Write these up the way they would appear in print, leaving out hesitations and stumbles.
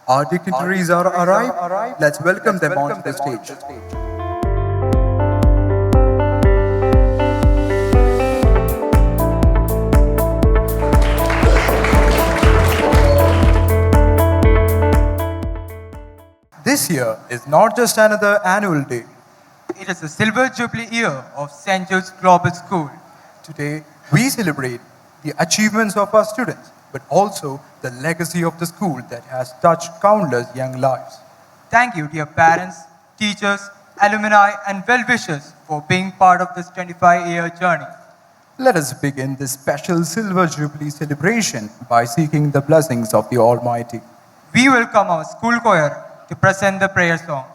Our dignitaries are arrived. Let's welcome them onto the stage. This year is not just another annual day. It is the Silver Jubilee year of St. Jude's Global School. Today, we celebrate the achievements of our students, but also the legacy of the school that has touched countless young lives. Thank you, dear parents, teachers, alumni, and well-wishers for being part of this 25-year journey. Let us begin this special Silver Jubilee celebration by seeking the blessings of the Almighty. We welcome our school choir to present the prayer song.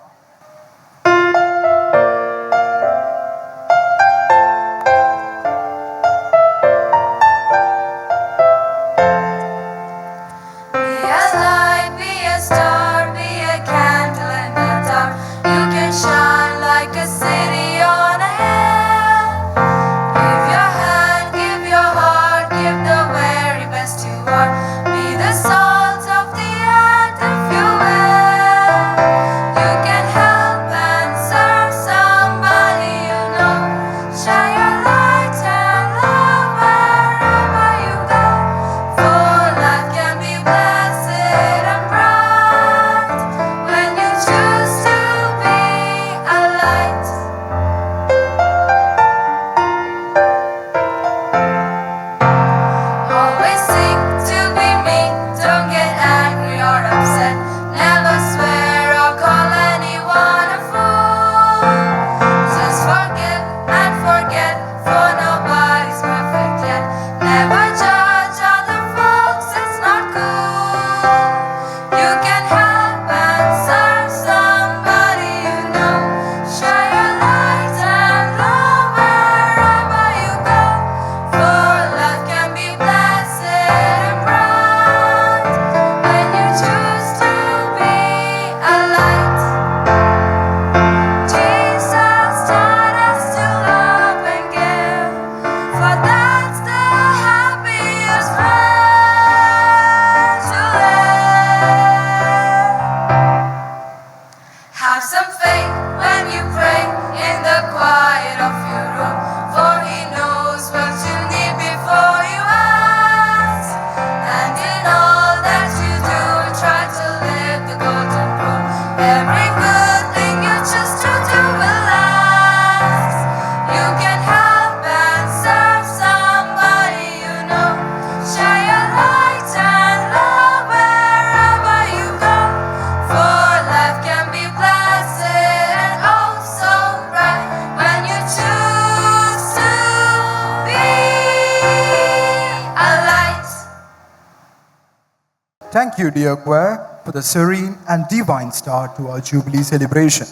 Thank you, dear choir, for the serene and divine start to our Jubilee celebration.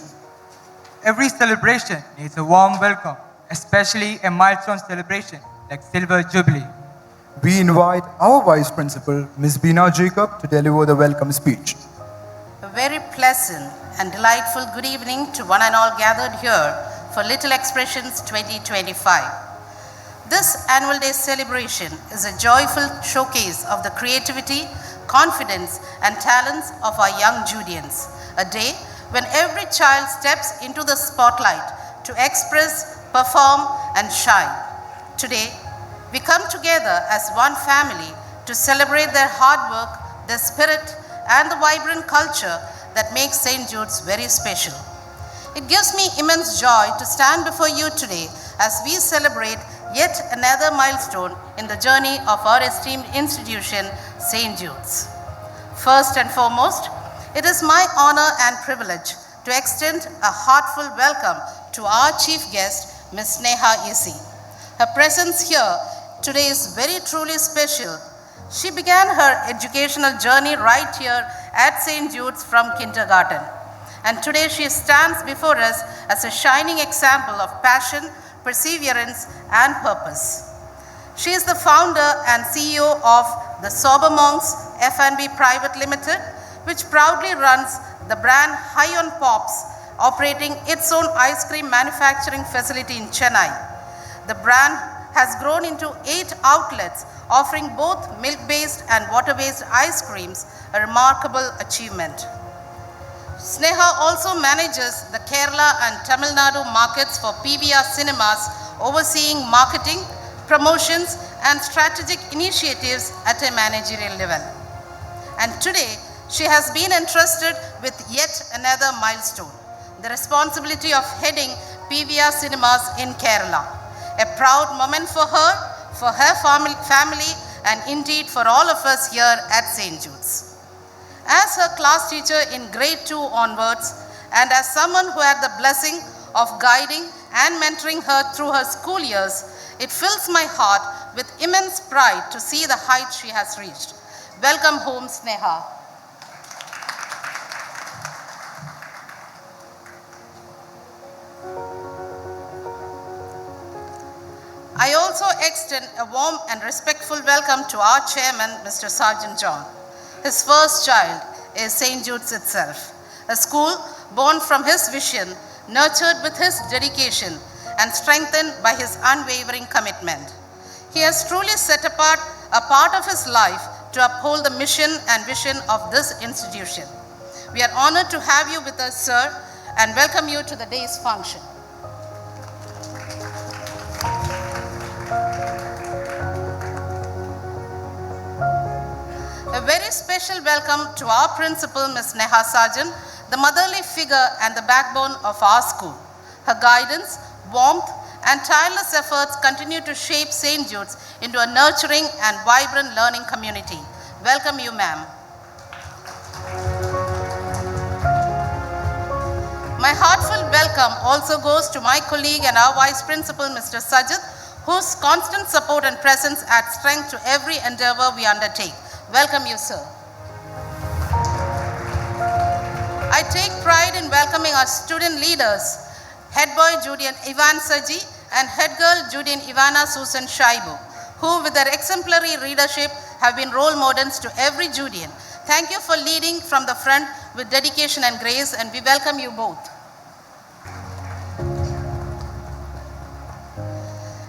Every celebration needs a warm welcome, especially a milestone celebration like Silver Jubilee. We invite our Vice Principal, Ms. Bina Jacob, to deliver the welcome speech. A very pleasant and delightful good evening to one and all gathered here for Little Expressions 2025. This annual day celebration is a joyful showcase of the creativity, confidence, and talents of our young Judeans. A day when every child steps into the spotlight to express, perform, and shine. Today, we come together as one family to celebrate their hard work, their spirit, and the vibrant culture that makes St. Jude's very special. It gives me immense joy to stand before you today as we celebrate yet another milestone in the journey of our esteemed institution, St. Jude's. First and foremost, it is my honor and privilege to extend a heartfelt welcome to our chief guest, Ms. Neha Isi. Her presence here today is very truly special. She began her educational journey right here at St. Jude's from kindergarten. And today she stands before us as a shining example of passion, perseverance, and purpose. She is the founder and CEO of the Sober Monks F&B Private Limited, which proudly runs the brand High on Pops, operating its own ice cream manufacturing facility in Chennai. The brand has grown into 8 outlets offering both milk-based and water-based ice creams, a remarkable achievement. Sneha also manages the Kerala and Tamil Nadu markets for PVR Cinemas, overseeing marketing, promotions, and strategic initiatives at a managerial level. And today, she has been entrusted with yet another milestone, the responsibility of heading PVR Cinemas in Kerala. A proud moment for her family, and indeed for all of us here at St. Jude's. As her class teacher in grade 2 onwards, and as someone who had the blessing of guiding and mentoring her through her school years, it fills my heart with immense pride to see the heights she has reached. Welcome home, Sneha. I also extend a warm and respectful welcome to our chairman, Mr. Sergeant John. His first child is St. Jude's itself, a school born from his vision, nurtured with his dedication, and strengthened by his unwavering commitment. He has truly set apart a part of his life to uphold the mission and vision of this institution. We are honored to have you with us, sir, and welcome you to the day's function. A very special welcome to our principal, Ms. Neha Sarjan, the motherly figure and the backbone of our school. Her guidance, warmth, and tireless efforts continue to shape St. Jude's into a nurturing and vibrant learning community. Welcome you, ma'am. My heartfelt welcome also goes to my colleague and our vice principal, Mr. Sajid, whose constant support and presence adds strength to every endeavor we undertake. Welcome you, sir. I take pride in welcoming our student leaders, head boy Julian Ivan Saji and head girl Julian Ivana Susan Shaibu, who with their exemplary leadership have been role models to every Judean. Thank you for leading from the front with dedication and grace, and we welcome you both.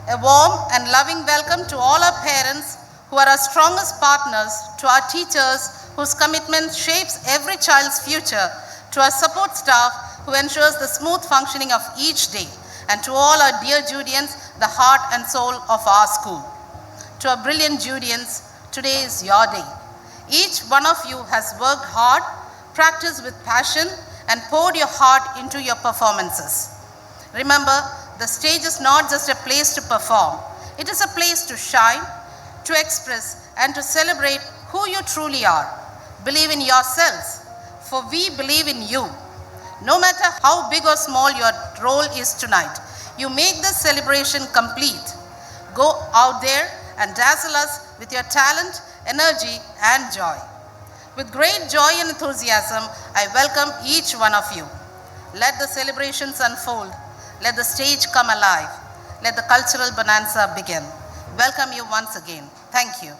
A warm and loving welcome to all our parents who are our strongest partners, to our teachers whose commitment shapes every child's future, to our support staff who ensures the smooth functioning of each day, and to all our dear Judeans, the heart and soul of our school. To our brilliant Judeans, today is your day. Each one of you has worked hard, practiced with passion, and poured your heart into your performances. Remember, the stage is not just a place to perform, it is a place to shine, to express, and to celebrate who you truly are. Believe in yourselves, for we believe in you. No matter how big or small your role is tonight, you make this celebration complete. Go out there and dazzle us with your talent, energy, and joy. With great joy and enthusiasm, I welcome each one of you. Let the celebrations unfold. Let the stage come alive. Let the cultural bonanza begin. Welcome you once again. Thank you.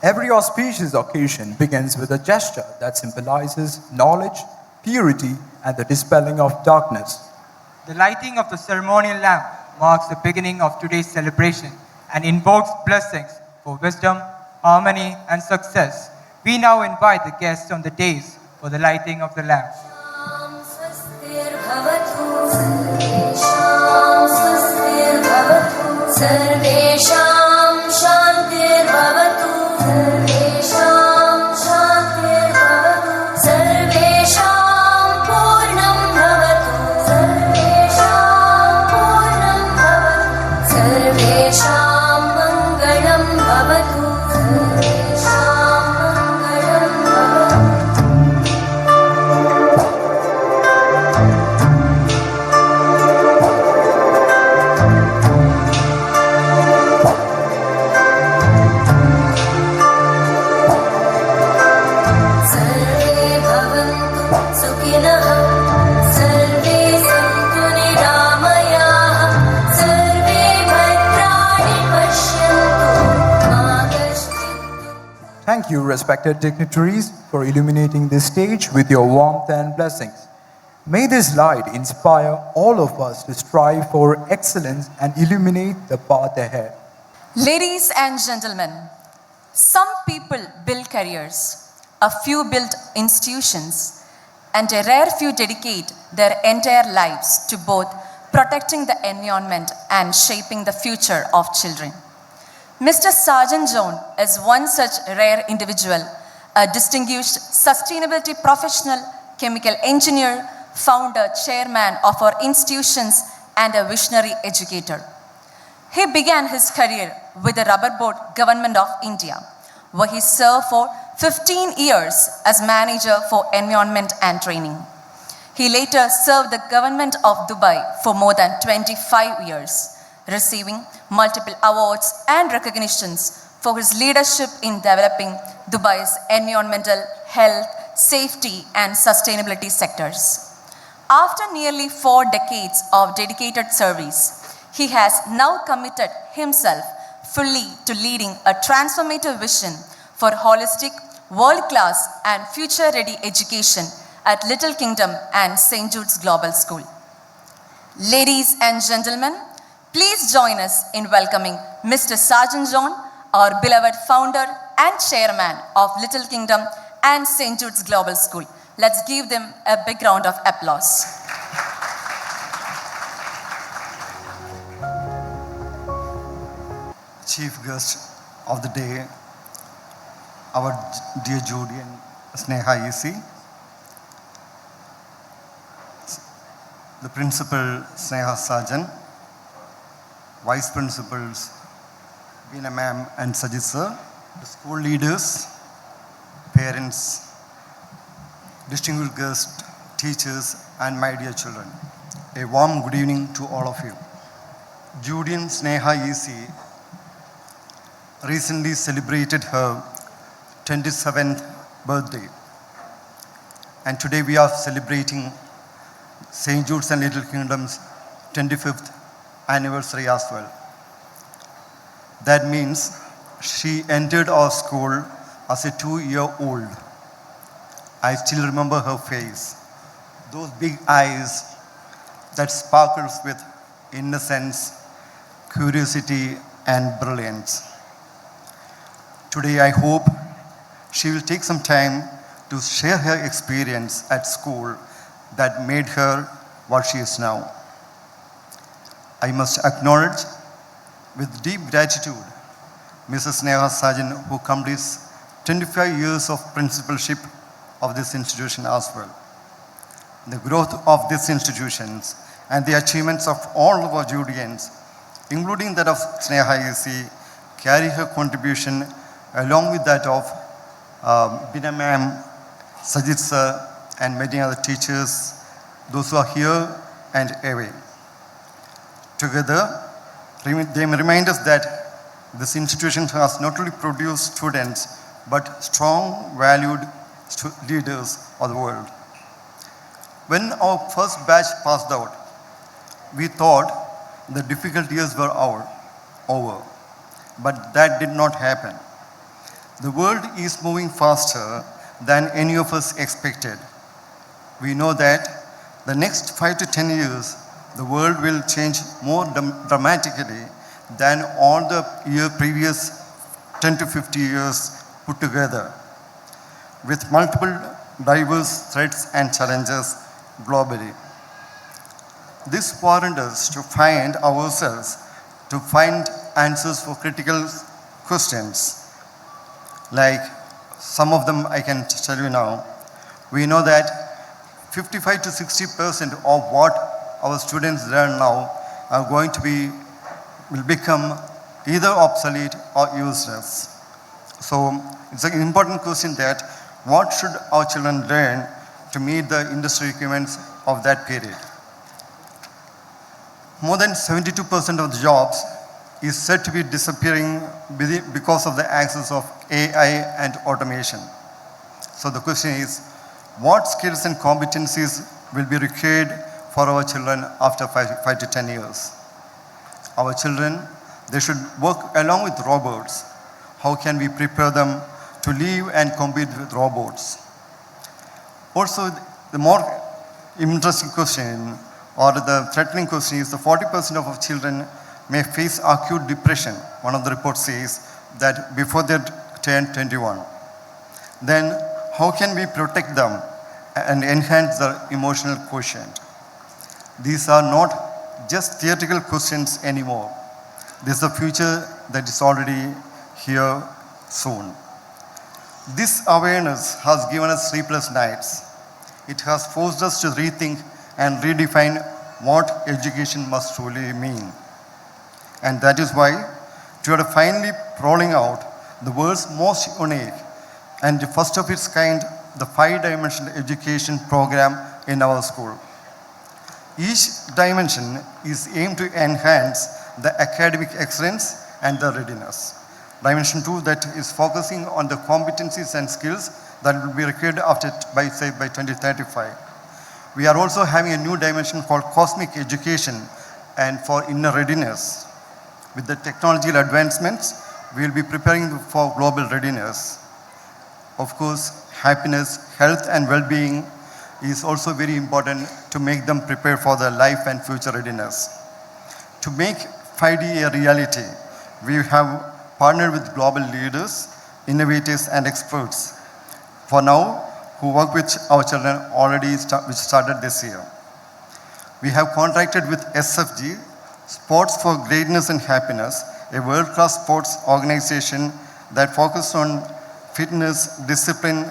Every auspicious occasion begins with a gesture that symbolizes knowledge, purity, and the dispelling of darkness. The lighting of the ceremonial lamp marks the beginning of today's celebration and invokes blessings for wisdom, harmony, and success. We now invite the guests on the dais for the lighting of the lamp. Sarvesham Shantir Bhavatu Sarvesham Shantir Bhavatu Sarvesham Purnam Bhavatu Sarvesham Purnam Bhavatu Sarvesham Mangalam Bhavatu Sarvesham Mangalam Bhavatu. Thank you, respected dignitaries, for illuminating this stage with your warmth and blessings. May this light inspire all of us to strive for excellence and illuminate the path ahead. Ladies and gentlemen, some people build careers, a few build institutions, and a rare few dedicate their entire lives to both protecting the environment and shaping the future of children. Mr. Sergeant John is one such rare individual, a distinguished sustainability professional, chemical engineer, founder, chairman of our institutions, and a visionary educator. He began his career with the Rubber Board Government of India, where he served for 15 years as manager for environment and training. He later served the government of Dubai for more than 25 years, receiving multiple awards and recognitions for his leadership in developing Dubai's environmental, health, safety, and sustainability sectors. After nearly 4 decades of dedicated service, he has now committed himself fully to leading a transformative vision for holistic, world-class, and future-ready education at Little Kingdom and St. Jude's Global School. Ladies and gentlemen, please join us in welcoming Mr. Sergeant John, our beloved founder and chairman of Little Kingdom and St. Jude's Global School. Let's give them a big round of applause. Chief guest of the day, our dear Judy and Sneha EC, the principal Sneha Sajan, vice principals Veena ma'am and Sajid sir, the school leaders, parents, distinguished guests, teachers, and my dear children. A warm good evening to all of you. Judy and Sneha EC recently celebrated her 27th birthday. And today we are celebrating St. Jude's and Little Kingdom's 25th anniversary as well. That means she entered our school as a 2-year-old. I still remember her face, those big eyes that sparkles with innocence, curiosity, and brilliance. Today, I hope she will take some time to share her experience at school that made her what she is now. I must acknowledge with deep gratitude Mrs. Sneha Sajan, who completes 25 years of principalship of this institution as well. The growth of these institutions and the achievements of all of our Judeans, including that of Sneha EC, carry her contribution along with that of Veena ma'am, Sajid sir, and many other teachers, those who are here and away. Together, they remind us that this institution has not only produced students, but strong, valued leaders of the world. When our first batch passed out, we thought the difficult years were over, but that did not happen. The world is moving faster than any of us expected. We know that the next 5 to 10 years, the world will change more dramatically than all the previous 10 to 50 years put together, with multiple diverse threats and challenges globally. This warranted us to find ourselves, to find answers for critical questions. Like some of them I can tell you now. We know that 55 to 60% of what our students learn now are going to will become either obsolete or useless. So it's an important question that what should our children learn to meet the industry requirements of that period? More than 72% of the jobs is said to be disappearing because of the access of AI and automation. So the question is, what skills and competencies will be required for our children after 5 to 10 years? Our children, they should work along with robots. How can we prepare them to live and compete with robots. Also, the more interesting question or the threatening question is the 40% of our children may face acute depression. One of the reports says that before they turn 21. Then how can we protect them and enhance their emotional quotient? These are not just theoretical questions anymore. This is a future that is already here soon. This awareness has given us sleepless nights. It has forced us to rethink and redefine what education must truly mean. And that is why we are finally rolling out the world's most unique and the first of its kind, the 5-dimensional education program in our school. Each dimension is aimed to enhance the academic excellence and the readiness. Dimension 2 that is focusing on the competencies and skills that will be required by 2035. We are also having a new dimension called cosmic education and for inner readiness. With the technological advancements, we will be preparing for global readiness. Of course, happiness, health and well-being is also very important to make them prepare for their life and future readiness. To make 5D a reality, we have partnered with global leaders, innovators and experts for now who work with our children which started this year. We have contracted with SFG, Sports for Greatness and Happiness, a world-class sports organization that focuses on fitness, discipline,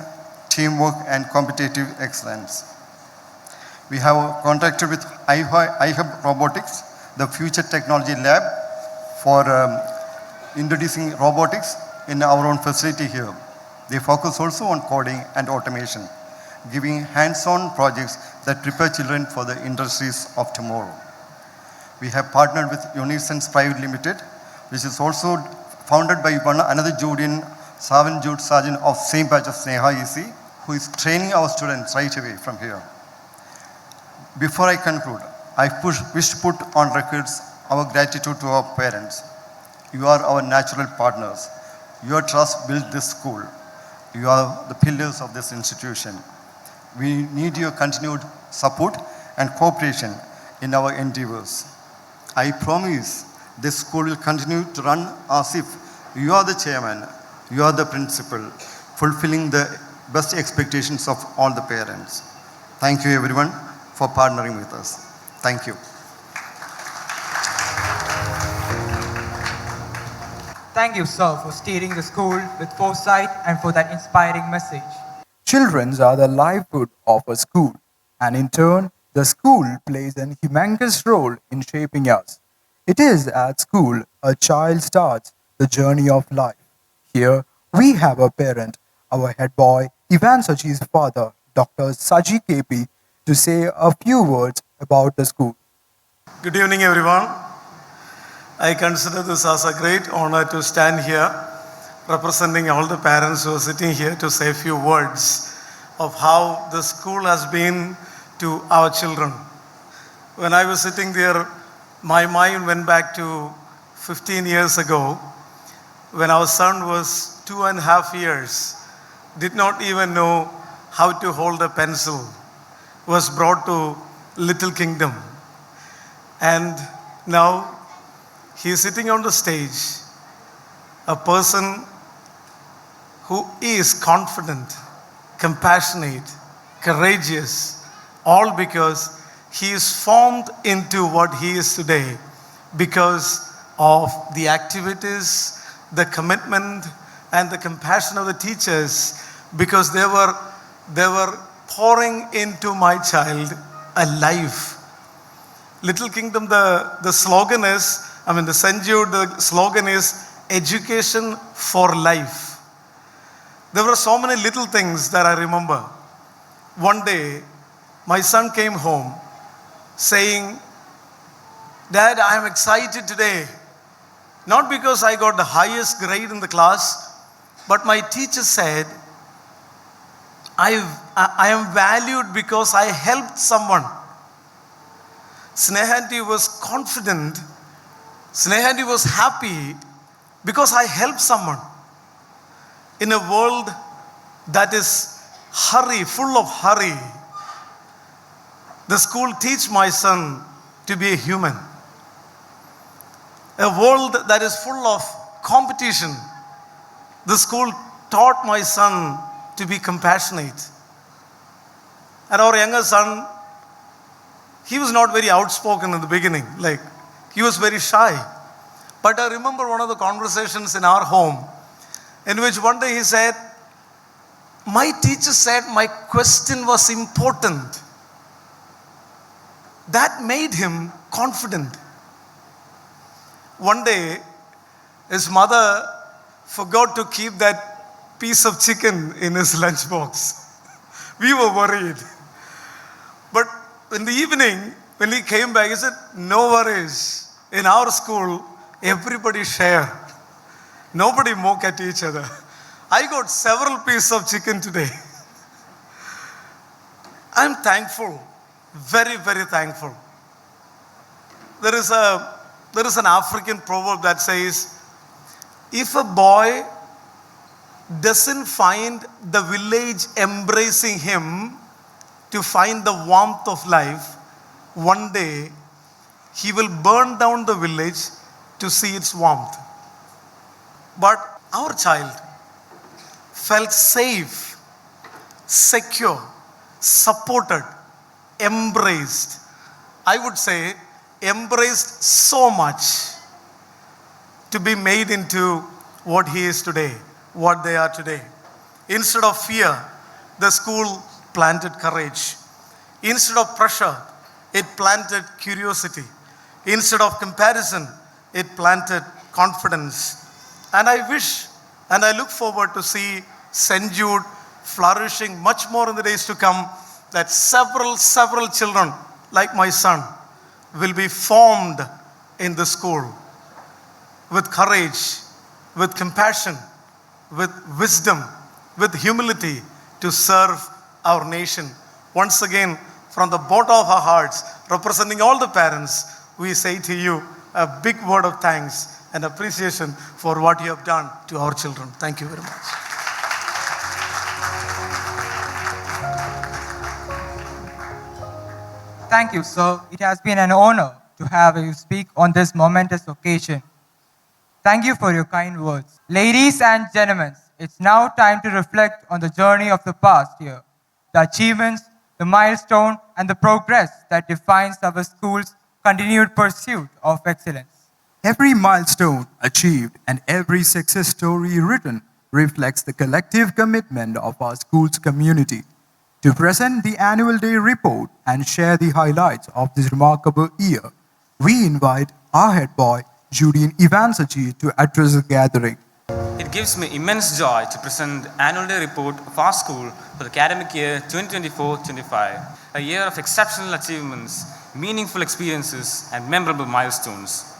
teamwork and competitive excellence. We have contracted with iHub Robotics, the future technology lab for introducing robotics in our own facility here. They focus also on coding and automation, giving hands-on projects that prepare children for the industries of tomorrow. We have partnered with Unison Private Limited, which is also founded by another Judean, Savan Jude Sergeant of same batch of Sneha EC, who is training our students right away from here. Before I conclude, I wish to put on records our gratitude to our parents. You are our natural partners. Your trust built this school. You are the pillars of this institution. We need your continued support and cooperation in our endeavors. I promise this school will continue to run as if you are the chairman, you are the principal, fulfilling the best expectations of all the parents. Thank you everyone for partnering with us. Thank you. Thank you, sir, for steering the school with foresight and for that inspiring message. Children are the livelihood of a school, and in turn, the school plays an humongous role in shaping us. It is at school a child starts the journey of life. Here, we have a parent, our head boy, Ivan Sachi's father, Dr. Saji KP, to say a few words about the school. Good evening, everyone. I consider this as a great honor to stand here representing all the parents who are sitting here to say a few words of how the school has been to our children. When I was sitting there, my mind went back to 15 years ago when our son was 2.5 years, did not even know how to hold a pencil, was brought to Little Kingdom. And now he is sitting on the stage, a person who is confident, compassionate, courageous, all because he is formed into what he is today because of the activities, the commitment, and the compassion of the teachers, because they were pouring into my child a life. Little Kingdom, the slogan is, the St. Jude, the slogan is education for life. There were so many little things that I remember. One day, my son came home saying, "Dad, I am excited today. Not because I got the highest grade in the class, but my teacher said, I am valued because I helped someone." Snehanti was confident. Snehanti was happy because I helped someone. in a world that is full of hurry, the school teach my son to be a human. A world that is full of competition, the school taught my son to be compassionate. And our younger son, he was not very outspoken in the beginning. Like, he was very shy. But I remember one of the conversations in our home in which one day he said, my teacher said my question was important. That made him confident. One day, his mother forgot to keep that piece of chicken in his lunchbox. We were worried. But in the evening, when he came back, he said, no worries. In our school, everybody share. Nobody mock at each other. I got several pieces of chicken today. I'm thankful. Very, very thankful. There is an African proverb that says, if a boy doesn't find the village embracing him to find the warmth of life, one day he will burn down the village to see its warmth. But our child felt safe, secure, supported, embraced. I would say embraced so much to be made into what he is today, what they are today. Instead of fear, the school planted courage. Instead of pressure, it planted curiosity. Instead of comparison, it planted confidence. And I wish and I look forward to see St. Jude flourishing much more in the days to come, that several children like my son will be formed in the school with courage, with compassion, with wisdom, with humility to serve our nation. Once again, from the bottom of our hearts, representing all the parents, we say to you a big word of thanks and appreciation for what you have done to our children. Thank you very much. Thank you, sir. It has been an honor to have you speak on this momentous occasion. Thank you for your kind words. Ladies and gentlemen, it's now time to reflect on the journey of the past year, the achievements, the milestone, and the progress that defines our school's continued pursuit of excellence. Every milestone achieved and every success story written reflects the collective commitment of our school's community. To present the annual day report and share the highlights of this remarkable year, we invite our head boy, Julian Ivansachi, to address the gathering. It gives me immense joy to present the annual day report of our school for the academic year 2024-25, a year of exceptional achievements, meaningful experiences, and memorable milestones.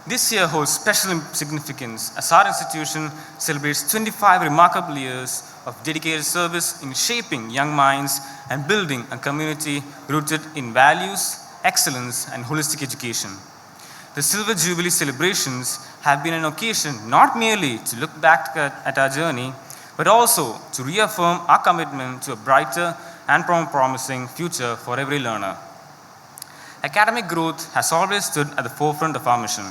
This year holds special significance as our institution celebrates 25 remarkable years of dedicated service in shaping young minds and building a community rooted in values, excellence, and holistic education. The Silver Jubilee celebrations have been an occasion not merely to look back at our journey, but also to reaffirm our commitment to a brighter and promising future for every learner. Academic growth has always stood at the forefront of our mission,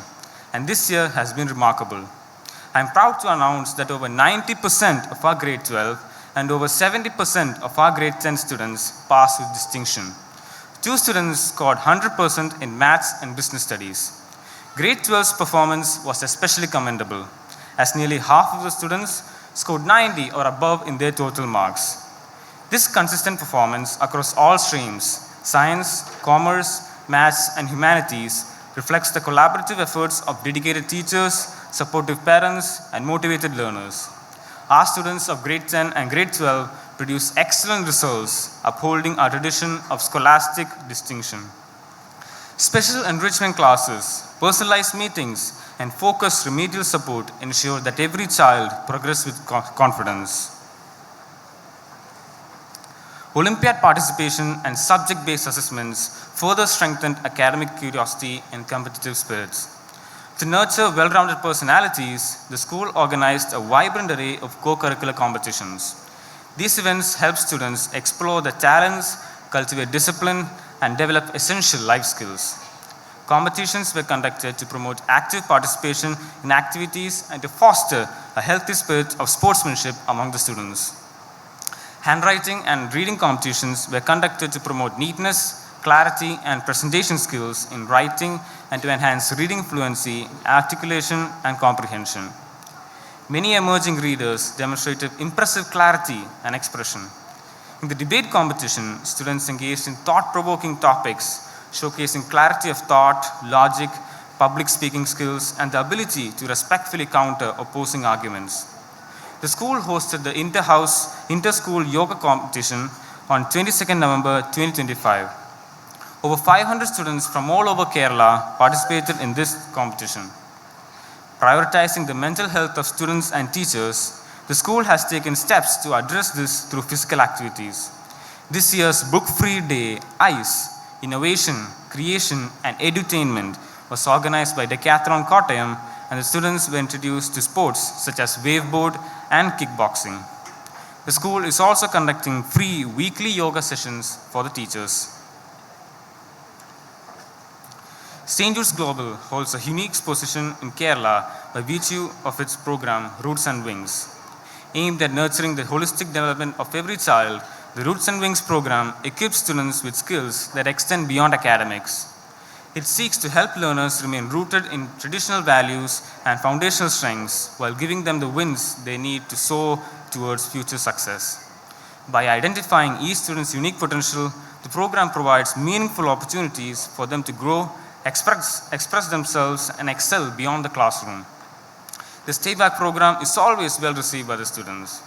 and this year has been remarkable. I am proud to announce that over 90% of our grade 12 and over 70% of our grade 10 students passed with distinction. 2 students scored 100% in maths and business studies. Grade 12's performance was especially commendable, as nearly half of the students scored 90 or above in their total marks. This consistent performance across all streams, science, commerce, maths, and humanities, reflects the collaborative efforts of dedicated teachers, supportive parents, and motivated learners. Our students of grade 10 and grade 12 produce excellent results, upholding our tradition of scholastic distinction. Special enrichment classes, personalized meetings, and focused remedial support ensure that every child progresses with confidence. Olympiad participation and subject-based assessments further strengthened academic curiosity and competitive spirits. To nurture well-rounded personalities, the school organized a vibrant array of co-curricular competitions. These events help students explore their talents, cultivate discipline, and develop essential life skills. Competitions were conducted to promote active participation in activities and to foster a healthy spirit of sportsmanship among the students. Handwriting and reading competitions were conducted to promote neatness, clarity, and presentation skills in writing and to enhance reading fluency, articulation, and comprehension. Many emerging readers demonstrated impressive clarity and expression. In the debate competition, students engaged in thought-provoking topics, showcasing clarity of thought, logic, public speaking skills, and the ability to respectfully counter opposing arguments. The school hosted the Inter-School Yoga Competition on 22nd November 2025. Over 500 students from all over Kerala participated in this competition. Prioritizing the mental health of students and teachers, the school has taken steps to address this through physical activities. This year's Book-Free Day, ICE, Innovation, Creation, and Edutainment, was organized by Decathlon Kottayam, and the students were introduced to sports such as waveboard and kickboxing. The school is also conducting free weekly yoga sessions for the teachers. St. Jude's Global holds a unique position in Kerala by virtue of its program Roots and Wings. Aimed at nurturing the holistic development of every child, the Roots and Wings program equips students with skills that extend beyond academics. It seeks to help learners remain rooted in traditional values and foundational strengths while giving them the winds they need to soar towards future success. By identifying each student's unique potential, the program provides meaningful opportunities for them to grow, express themselves, and excel beyond the classroom. The Stay Back program is always well received by the students.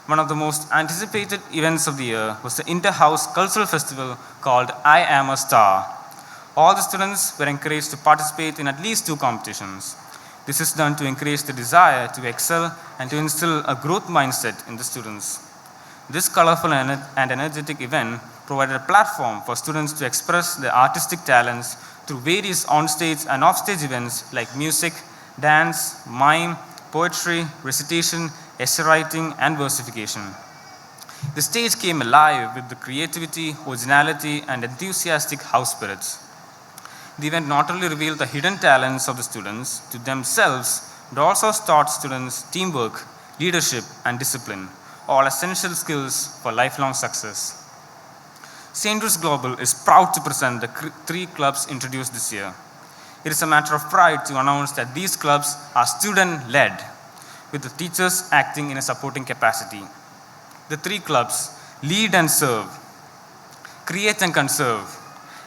One of the most anticipated events of the year was the Inter-House Cultural Festival called I Am a Star. All the students were encouraged to participate in at least 2 competitions. This is done to encourage the desire to excel and to instill a growth mindset in the students. This colorful and energetic event provided a platform for students to express their artistic talents through various on-stage and off-stage events like music, dance, mime, poetry, recitation, essay writing, and versification. The stage came alive with the creativity, originality, and enthusiastic house spirits. The event not only revealed the hidden talents of the students to themselves, but also taught students teamwork, leadership, and discipline, all essential skills for lifelong success. St. Jude's Global is proud to present the 3 clubs introduced this year. It is a matter of pride to announce that these clubs are student-led, with the teachers acting in a supporting capacity. The 3 clubs, Lead and Serve, Create and Conserve,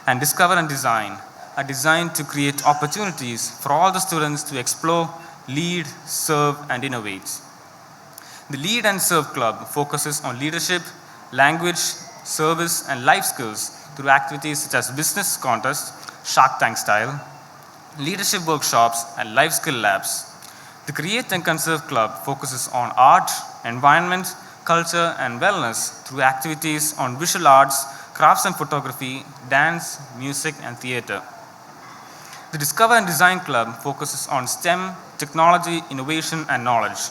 and Discover and Design, are designed to create opportunities for all the students to explore, lead, serve, and innovate. The Lead and Serve Club focuses on leadership, language, service, and life skills through activities such as business contests, Shark Tank style, leadership workshops, and life skill labs. The Create and Conserve Club focuses on art, environment, culture, and wellness through activities on visual arts, crafts and photography, dance, music, and theater. The Discover and Design Club focuses on STEM, technology, innovation, and knowledge.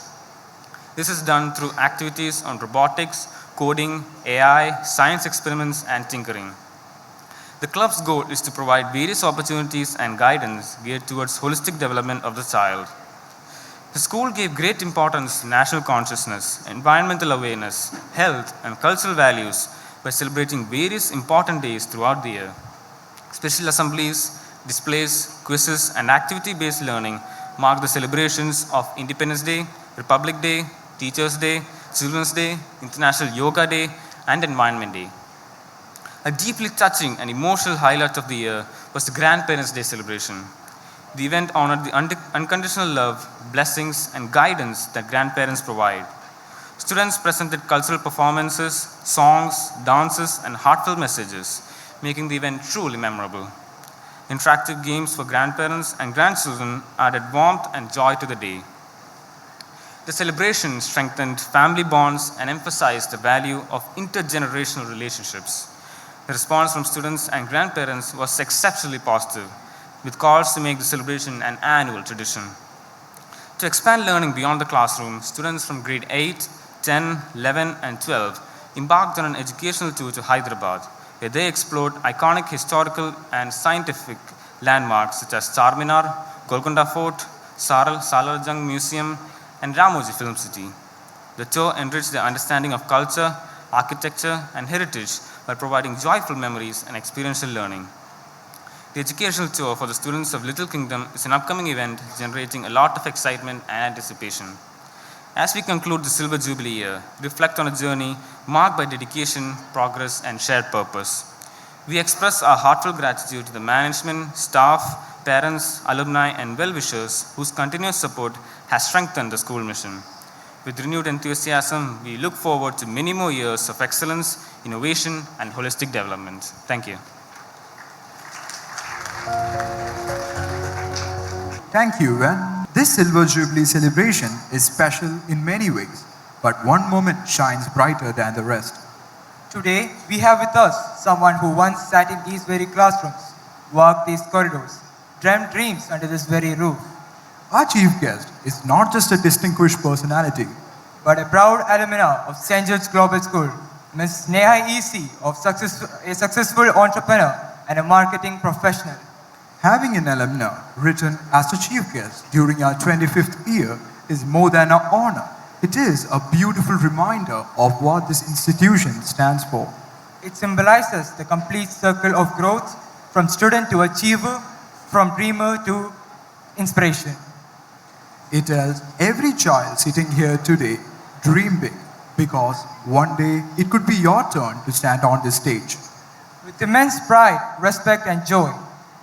This is done through activities on robotics, coding, AI, science experiments, and tinkering. The club's goal is to provide various opportunities and guidance geared towards holistic development of the child. The school gave great importance to national consciousness, environmental awareness, health, and cultural values by celebrating various important days throughout the year. Special assemblies, displays, quizzes, and activity-based learning mark the celebrations of Independence Day, Republic Day, Teachers' Day, Children's Day, International Yoga Day, and Environment Day. A deeply touching and emotional highlight of the year was the Grandparents' Day celebration. The event honored the unconditional love, blessings, and guidance that grandparents provide. Students presented cultural performances, songs, dances, and heartfelt messages, making the event truly memorable. Interactive games for grandparents and grandchildren added warmth and joy to the day. The celebration strengthened family bonds and emphasized the value of intergenerational relationships. The response from students and grandparents was exceptionally positive. with calls to make the celebration an annual tradition. To expand learning beyond the classroom, students from grade 8, 10, 11, and 12 embarked on an educational tour to Hyderabad, where they explored iconic historical and scientific landmarks such as Charminar, Golconda Fort, Salarjung Museum, and Ramoji Film City. The tour enriched their understanding of culture, architecture, and heritage by providing joyful memories and experiential learning. The educational tour for the students of Little Kingdom is an upcoming event generating a lot of excitement and anticipation. As we conclude the Silver Jubilee year, reflect on a journey marked by dedication, progress, and shared purpose. We express our heartfelt gratitude to the management, staff, parents, alumni, and well-wishers whose continuous support has strengthened the school mission. With renewed enthusiasm, we look forward to many more years of excellence, innovation, and holistic development. Thank you. Thank you, Van. This Silver Jubilee celebration is special in many ways, but one moment shines brighter than the rest. Today, we have with us someone who once sat in these very classrooms, walked these corridors, dreamt dreams under this very roof. Our chief guest is not just a distinguished personality, But a proud alumna of St. Jude's Global School, Ms. Neha E.C., a successful entrepreneur and a marketing professional. having an alumna written as the chief guest during our 25th year is more than an honor. It is a beautiful reminder of what this institution stands for. It symbolizes the complete circle of growth from student to achiever, from dreamer to inspiration. It tells every child sitting here today, dream big, because one day it could be your turn to stand on this stage. With immense pride, respect, and joy,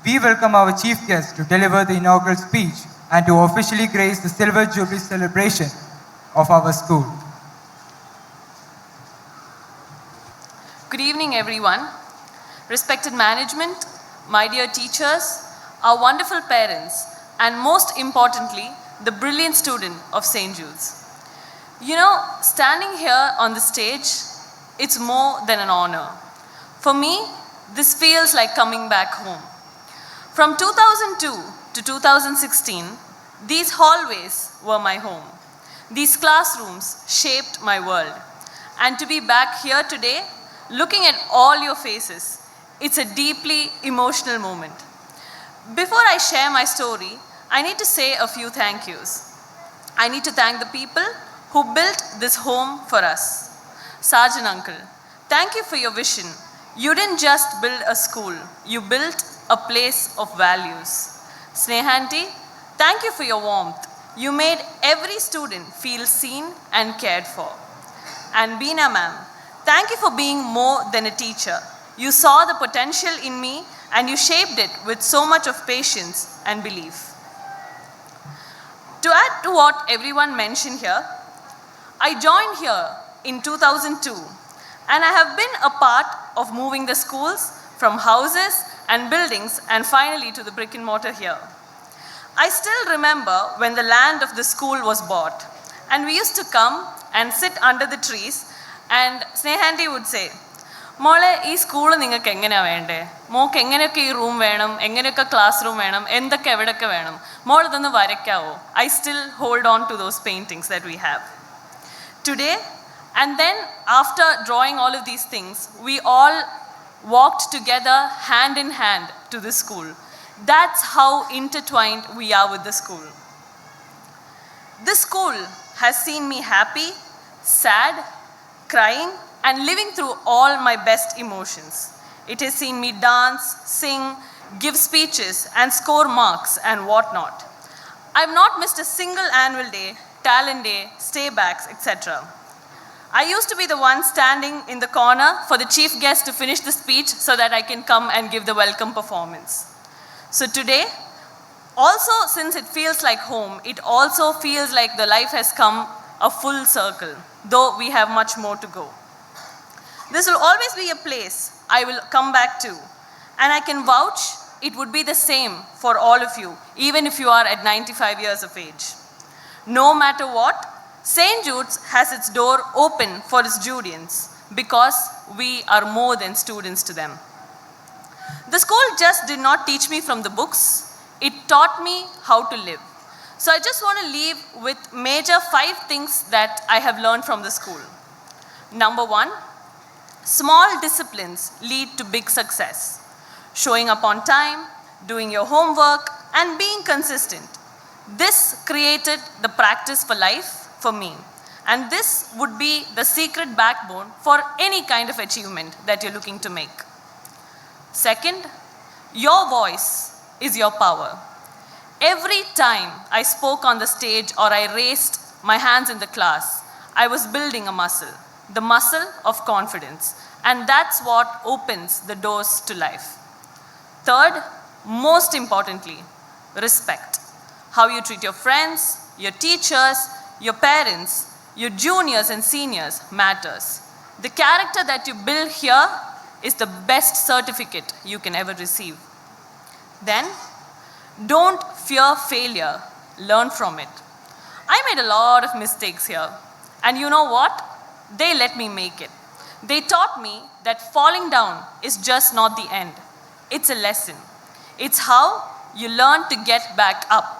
we welcome our chief guest to deliver the inaugural speech and to officially grace the Silver Jubilee celebration of our school. Good evening, everyone. Respected management, my dear teachers, our wonderful parents, and most importantly, the brilliant student of St. Jude's. You know, standing here on the stage, it's more than an honor. For me, this feels like coming back home. From 2002 to 2016, these hallways were my home. These classrooms shaped my world. And to be back here today, looking at all your faces, it's a deeply emotional moment. Before I share my story, I need to say a few thank yous. I need to thank the people who built this home for us. Sergeant Uncle, thank you for your vision. You didn't just build a school, you built a place of values. Snehanti, thank you for your warmth. You made every student feel seen and cared for. And Beena ma'am, thank you for being more than a teacher. You saw the potential in me and you shaped it with so much of patience and belief. To add to what everyone mentioned here, I joined here in 2002 and I have been a part of moving the schools from houses and buildings and finally to the brick and mortar here. I still remember when the land of the school was bought and we used to come and sit under the trees and Snehanti would say, മോളെ ഈ school നിങ്ങൾക്ക് എങ്ങനെയാണ് വേണ്ടേ മോൾക്ക് എങ്ങനെയൊക്കെ ഈ room വേണം എങ്ങനെയൊക്കെ ക്ലാസ് റൂം വേണം എന്തൊക്കെ എവിടെയൊക്കെ വേണം മോൾ ഇതൊന്ന് വരയ്ക്കാവോ I still hold on to those paintings that we have today and then after drawing all of these things we all walked together hand in hand to this school. That's how intertwined we are with the school. This school has seen me happy, sad, crying, and living through all my best emotions. It has seen me dance, sing, give speeches, and score marks and whatnot. I've not missed a single annual day, talent day, staybacks, etc. I used to be the one standing in the corner for the chief guest to finish the speech so that I can come and give the welcome performance. So today, also since it feels like home, it also feels like the life has come a full circle, though we have much more to go. This will always be a place I will come back to, and I can vouch it would be the same for all of you, even if you are at 95 years of age. No matter what, St. Jude's has its door open for its Judeans because we are more than students to them. The school just did not teach me from the books, It taught me how to live. So I just want to leave with major 5 things that I have learned from the school. Number 1, small disciplines lead to big success. Showing up on time, doing your homework, and being consistent. This created the practice for life for me. And this would be the secret backbone for any kind of achievement that you're looking to make. Second, your voice is your power. Every time I spoke on the stage or I raised my hands in the class, I was building a muscle, the muscle of confidence. And that's what opens the doors to life. Third, most importantly, respect. How you treat your friends, your teachers, your parents, your juniors and seniors matters. The character that you build here is the best certificate you can ever receive. Then, don't fear failure, learn from it. I made a lot of mistakes here. And you know what? They let me make it. They taught me that falling down is just not the end. It's a lesson. It's how you learn to get back up.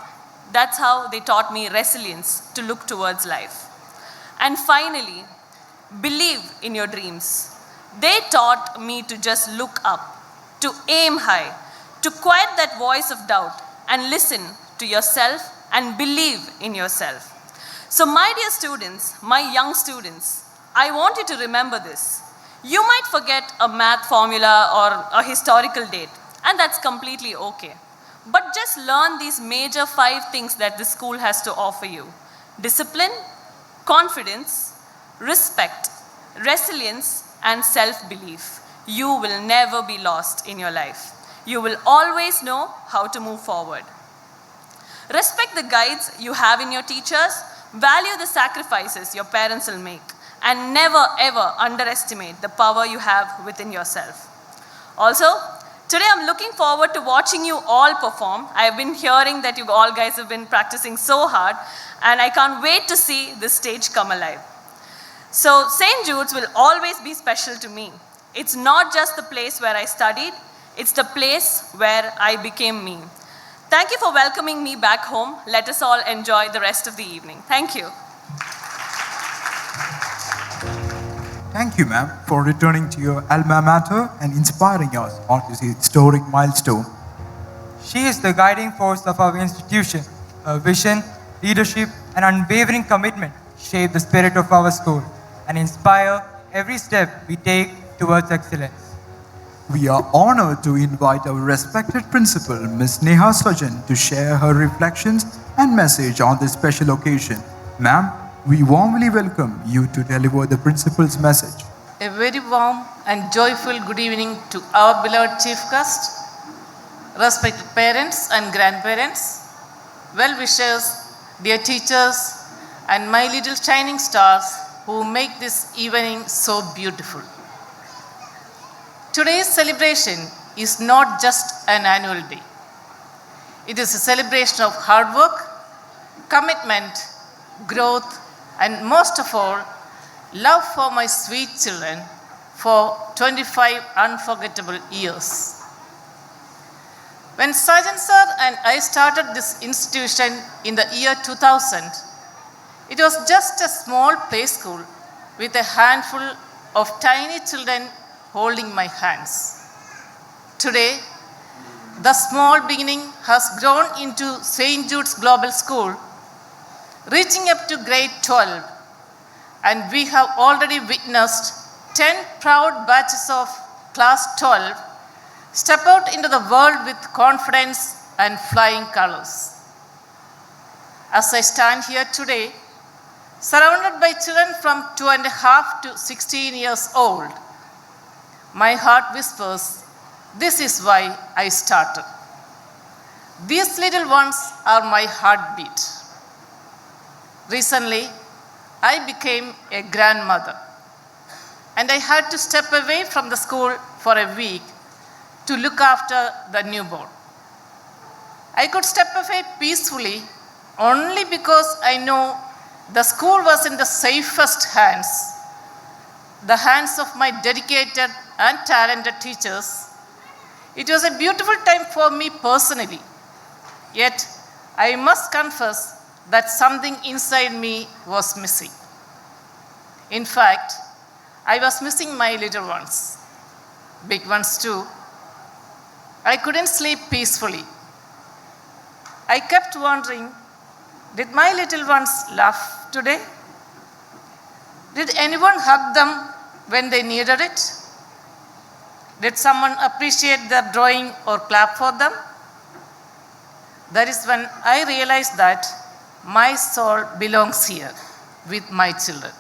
That's how they taught me resilience to look towards life. And finally, believe in your dreams. They taught me to just look up, to aim high, to quiet that voice of doubt and listen to yourself and believe in yourself. So my dear students, my young students, I want you to remember this. You might forget a math formula or a historical date, and that's completely okay. But just learn these major 5 things that the school has to offer you. Discipline, confidence, respect, resilience, and self-belief. You will never be lost in your life. You will always know how to move forward. Respect the guides you have in your teachers. Value the sacrifices your parents will make. And never ever underestimate the power you have within yourself. Also, today I'm looking forward to watching you all perform. I've been hearing that you all guys have been practicing so hard, and I can't wait to see this stage come alive. So St. Jude's will always be special to me. It's not just the place where I studied, it's the place where I became me. Thank you for welcoming me back home. Let us all enjoy the rest of the evening. Thank you. Thank you, ma'am, for returning to your alma mater and inspiring us on this historic milestone. She is the guiding force of our institution. Her vision, leadership, and unwavering commitment shape the spirit of our school and inspire every step we take towards excellence. We are honored to invite our respected principal, Ms. Neha Sajan, to share her reflections and message on this special occasion. Ma'am, we warmly welcome you to deliver the principal's message. A very warm and joyful good evening to our beloved chief guest, respected parents and grandparents, well-wishers, dear teachers, and my little shining stars who make this evening so beautiful. Today's celebration is not just an annual day. It is a celebration of hard work, commitment, growth, and most of all, love for my sweet children for 25 unforgettable years. When Sajan sir and I started this institution in the year 2000, it was just a small play school with a handful of tiny children holding my hands. Today, the small beginning has grown into St. Jude's Global School, reaching up to grade 12, and we have already witnessed 10 proud batches of class 12 step out into the world with confidence and flying colors. As I stand here today, surrounded by children from 2.5 to 16 years old, my heart whispers, this is why I started. These little ones are my heartbeat. Recently, I became a grandmother, and I had to step away from the school for a week to look after the newborn. I could step away peacefully only because I know the school was in the safest hands, the hands of my dedicated and talented teachers. It was a beautiful time for me personally, Yet, I must confess that something inside me was missing. In fact, I was missing my little ones, big ones too. I couldn't sleep peacefully. I kept wondering, did my little ones laugh today? Did anyone hug them when they needed it? Did someone appreciate their drawing or clap for them? That is when I realized that my soul belongs here with my children.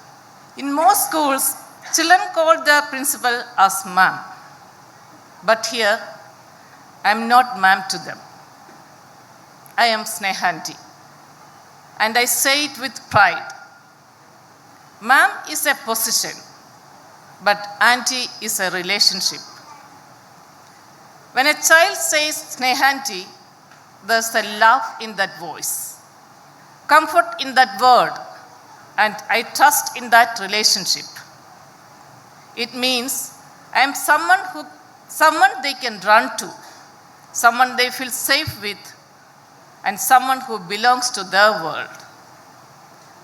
In most schools, children call their principal as ma'am. But here, I am not ma'am to them. I am Snehanti. And I say it with pride. Ma'am is a position, but auntie is a relationship. When a child says Snehanti, there's a love in that voice, comfort in that word, and I trust in that relationship. It means I am someone they can run to, someone they feel safe with, and someone who belongs to their world.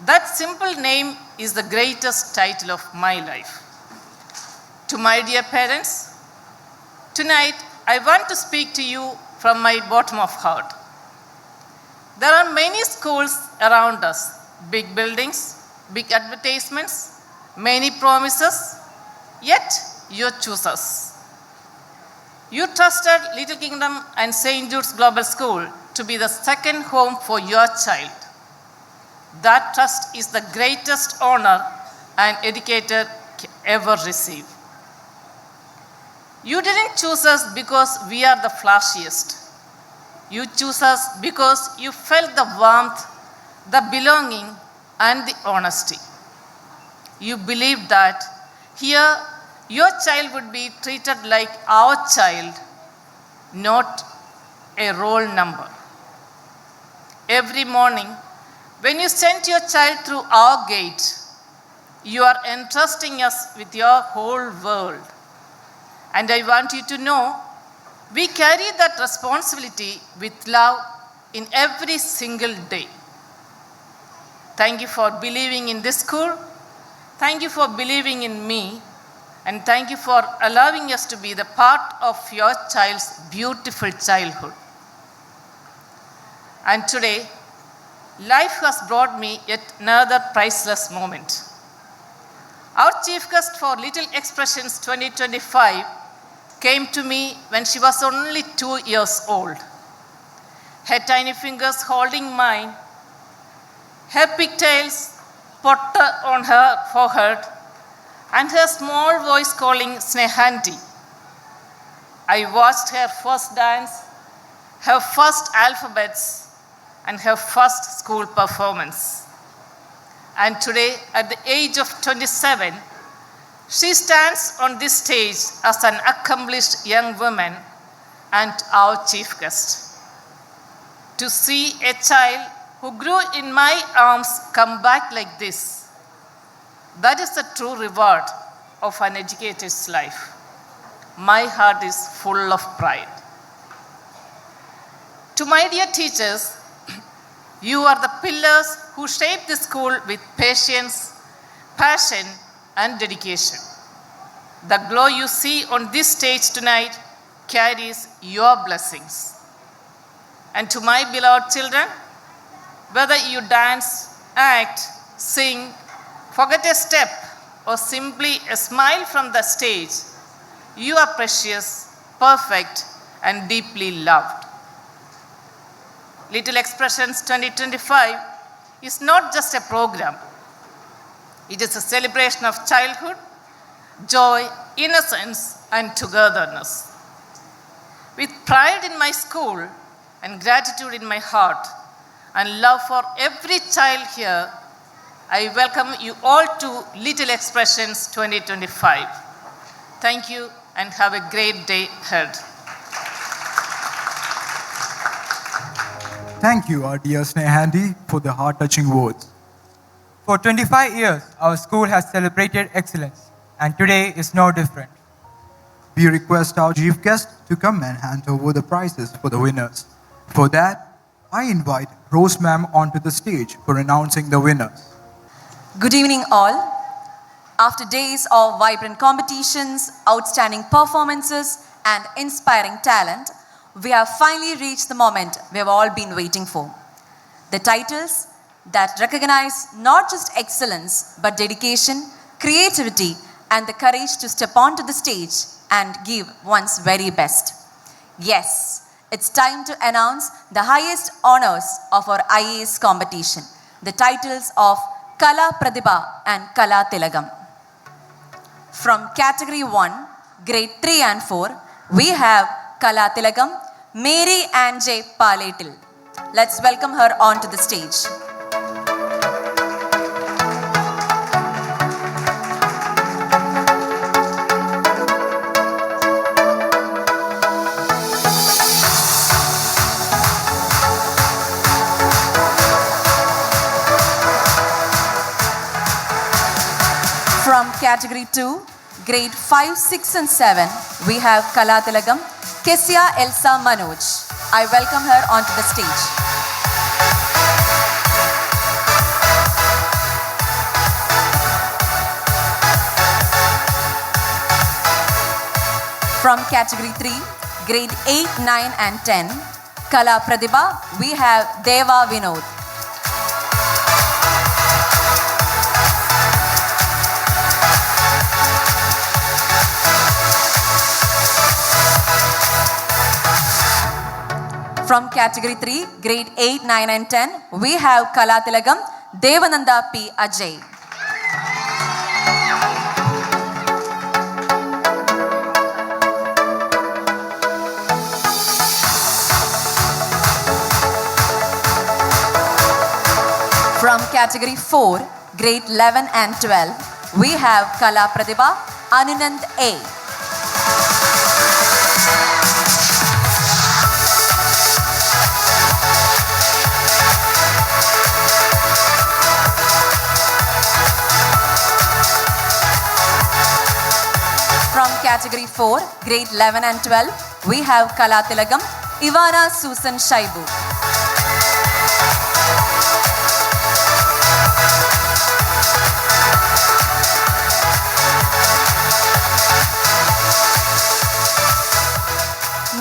That simple name is the greatest title of my life. To my dear parents, tonight I want to speak to you from my bottom of heart. There are many schools around us, big buildings, big advertisements, many promises, yet you choose us. You trusted Little Kingdom and St. Jude's Global School to be the second home for your child. That trust is the greatest honor an educator can ever receive. You didn't choose us because we are the flashiest. You chose us because you felt the warmth, the belonging, and the honesty. You believed that here your child would be treated like our child, not a roll number. Every morning, when you sent your child through our gate, you are entrusting us with your whole world. And I want you to know, we carry that responsibility with love in every single day. Thank you for believing in this school. Thank you for believing in me. And thank you for allowing us to be the part of your child's beautiful childhood. And today, life has brought me yet another priceless moment. Our chief guest for Little Expressions 2025 came to me when she was only 2 years old. Her tiny fingers holding mine, her pigtails put on her forehead, and her small voice calling Snehanti. I watched her first dance, her first alphabets, and her first school performance. And today, at the age of 27, she stands on this stage as an accomplished young woman and our chief guest. To see a child who grew in my arms come back like this, that is the true reward of an educator's life. My heart is full of pride. To my dear teachers, you are the pillars who shape this school with patience, passion, and dedication. The glow you see on this stage tonight carries your blessings. And to my beloved children, whether you dance, act, sing, forget a step, or simply a smile from the stage, you are precious, perfect, and deeply loved. Little Expressions 2025 is not just a program. It is a celebration of childhood, joy, innocence, and togetherness. With pride in my school and gratitude in my heart and love for every child here, I welcome you all to Little Expressions 2025. Thank you and have a great day ahead. Thank you, our dear Snehanti, for the heart-touching words. For 25 years, our school has celebrated excellence, and today is no different. We request our chief guest to come and hand over the prizes for the winners. For that, I invite Rose Ma'am onto the stage for announcing the winners. Good evening, all. After days of vibrant competitions, outstanding performances, and inspiring talent, we have finally reached the moment we have all been waiting for. The titles that recognize not just excellence, but dedication, creativity, and the courage to step onto the stage and give one's very best. Yes, it's time to announce the highest honors of our IAS competition, the titles of Kala Pratibha and Kala Tilagam. From category 1, grade 3 and 4, we have Kala Tilagam, Mary Anje Paletil. Let's welcome her onto the stage. From category 2, grade 5, 6 and 7, we have Kala Tilagam, Kessia Elsa Manoj. I welcome her onto the stage. From category 3, grade 8, 9 and 10, Kala Pratibha, we have Deva Vinod. From category 3, grade 8, 9 and 10, we have Kala Tilagam, Devananda P. Ajay. From category 4, grade 11 and 12, we have Kala Pratibha, Anunand A. From category 4, grade 11 and 12, we have Kala Tilagam, Ivana Susan Shaibu.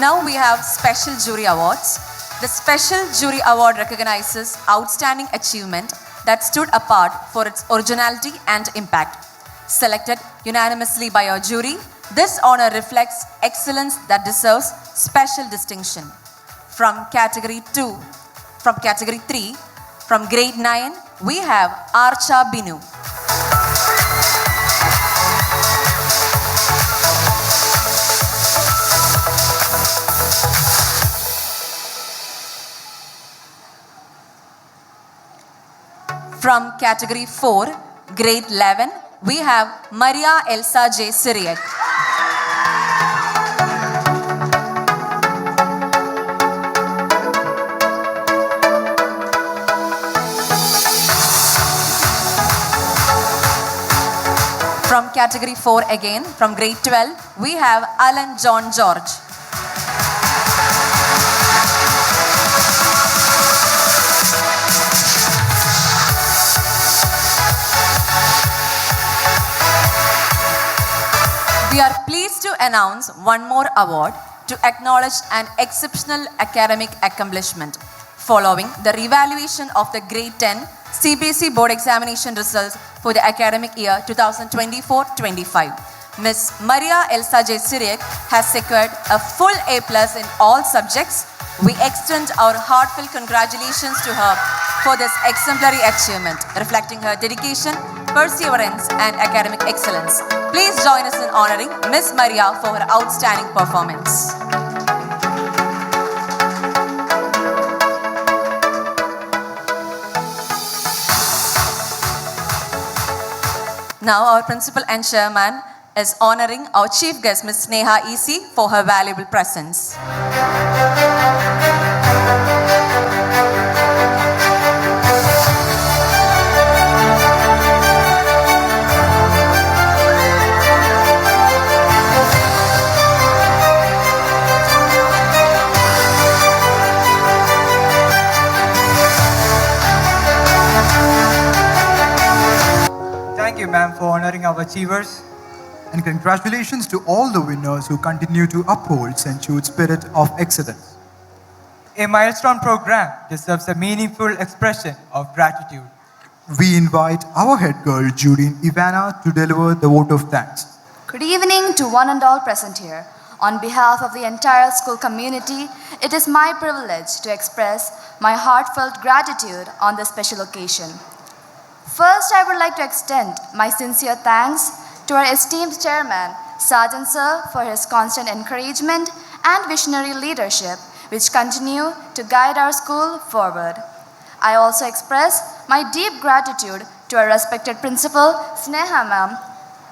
Now we have special jury awards. The special jury award recognizes outstanding achievement that stood apart for its originality and impact. Selected unanimously by our jury, this honor reflects excellence that deserves special distinction. From category 3, from grade 9, we have Archa Binu. From category 4, grade 11, we have Maria Elsa J. Syriac. From category 4 again, from grade 12, we have Alan John George. We are pleased to announce one more award to acknowledge an exceptional academic accomplishment following the revaluation of the grade 10 CBSE board examination results for the academic year 2024-25. Ms. Maria Elsa J. Syriac has secured a full A+ in all subjects. We extend our heartfelt congratulations to her for this exemplary achievement, reflecting her dedication, perseverance, and academic excellence. Please join us in honoring Ms. Maria for her outstanding performance. Now, our principal and chairman is honoring our chief guest, Ms. Sneha EC, for her valuable presence. Thank you, ma'am, for honoring our achievers. And congratulations to all the winners who continue to uphold St. Jude's spirit of excellence. A milestone program deserves a meaningful expression of gratitude. We invite our head girl, Judy Ivana, to deliver the vote of thanks. Good evening to one and all present here. On behalf of the entire school community, it is my privilege to express my heartfelt gratitude on this special occasion. First, I would like to extend my sincere thanks to our esteemed chairman, Sergeant Sir, for his constant encouragement and visionary leadership, which continue to guide our school forward. I also express my deep gratitude to our respected principal, Sneha ma'am,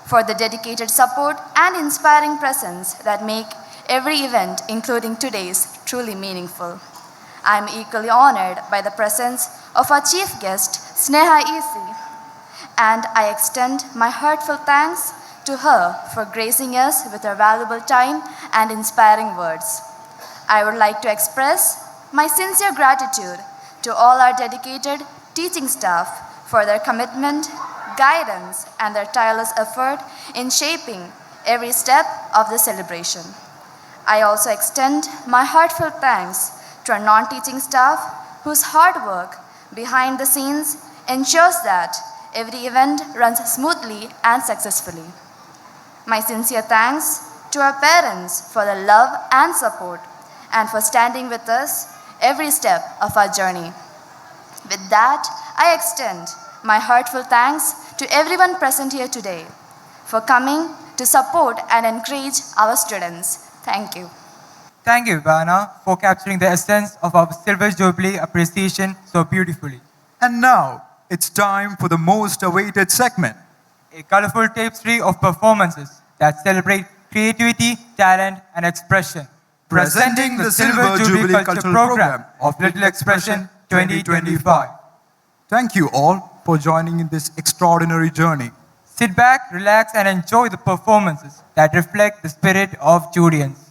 for the dedicated support and inspiring presence that make every event, including today's, truly meaningful. I am equally honored by the presence of our chief guest, Sneha EC, and I extend my heartfelt thanks to her for gracing us with her valuable time and inspiring words. I would like to express my sincere gratitude to all our dedicated teaching staff for their commitment, guidance, and their tireless effort in shaping every step of the celebration. I also extend my heartfelt thanks to our non-teaching staff whose hard work behind the scenes ensures that every event runs smoothly and successfully. My sincere thanks to our parents for their love and support and for standing with us every step of our journey. With that, I extend my heartfelt thanks to everyone present here today for coming to support and encourage our students. Thank you. Thank you, Ivana, for capturing the essence of our Silver Jubilee appreciation so beautifully. And now, it's time for the most awaited segment. A colorful tapestry of performances that celebrate creativity, talent, and expression. Presenting the Silver Jubilee Cultural Program of Little Expression 2025. Thank you all for joining in this extraordinary journey. Sit back, relax, and enjoy the performances that reflect the spirit of Judeans.